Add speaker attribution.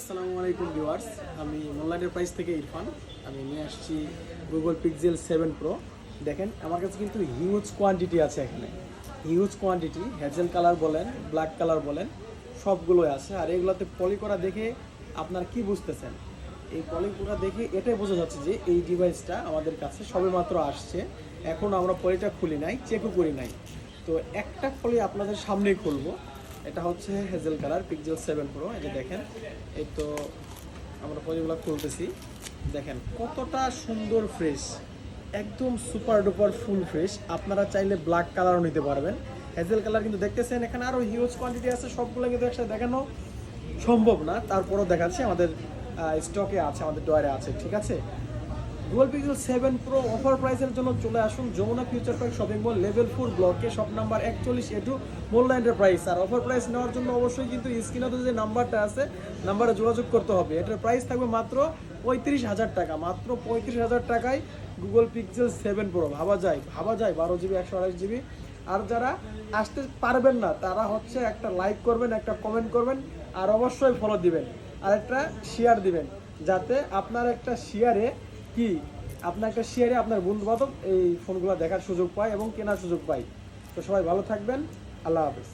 Speaker 1: আসসালামু আলাইকুম ভিউয়ার্স, আমি মোল্লা এন্টারপ্রাইজ থেকে ইরফান। আমি নিয়ে আসছি গুগল পিক্সেল 7 প্রো। দেখেন আমার কাছে কিন্তু হিউজ কোয়ান্টিটি আছে, এখানে হিউজ কোয়ান্টিটি, হেজেল কালার বলেন, ব্ল্যাক কালার বলেন, সবগুলোই আছে। আর এগুলোতে পলি করা দেখে আপনার কি বুঝতেছেন? এই পলি করা দেখে এটাই বোঝা যাচ্ছে যে এই ডিভাইসটা আমাদের কাছে সবেমাত্র আসছে। এখন আমরা পলিটা খুলি নাই, চেকও করি নাই। তো একটা পলি আপনাদের সামনেই খুলবো। এটা হচ্ছে হেজেল কালার পিক্সেল 7 প্রো। এই যে দেখেন, এই তো আমরা পলিগুলো খুলতেছি। দেখেন কতটা সুন্দর, ফ্রেশ, একদম সুপার ডুপার ফুল ফ্রেশ। আপনারা চাইলে ব্ল্যাক কালারও নিতে পারবেন। হেজেল কালার কিন্তু দেখতেছেন এখানে আরও হিউজ কোয়ান্টিটি আছে, সবগুলো কিন্তু একসাথে দেখানো সম্ভব না, তারপরও দেখাচ্ছি। আমাদের স্টকে আছে, আমাদের ডয়ারে আছে, ঠিক আছে। গুগল পিক্সেল 7 প্রো অফার প্রাইসের জন্য চলে আসুন Jamuna Future Park shopping mall, level 4 ব্লকে, shop number 41A2, Molla enterprise. আর অফার প্রাইস নেওয়ার জন্য অবশ্যই কিন্তু স্ক্রিনে যে নাম্বারটা আছে, নাম্বারে যোগাযোগ করতে হবে। এটার প্রাইস থাকবে মাত্র 35,000 টাকা, মাত্র 35,000 টাকায় গুগল পিক্সেল 7 প্রো। ভাবা যায় 12GB 128GB। আর যারা আসতে পারবেন না তারা হচ্ছে একটা লাইক করবেন, একটা কমেন্ট করবেন, আর অবশ্যই ফলো দিবেন, আর একটা শেয়ার দিবেন, যাতে আপনার একটা শেয়ারে আপনার বন্ধু বান্ধব এই ফোনগুলো দেখার সুযোগ পায় এবং কেনার সুযোগ পায়। তো সবাই ভালো থাকবেন, আল্লাহ হাফেজ।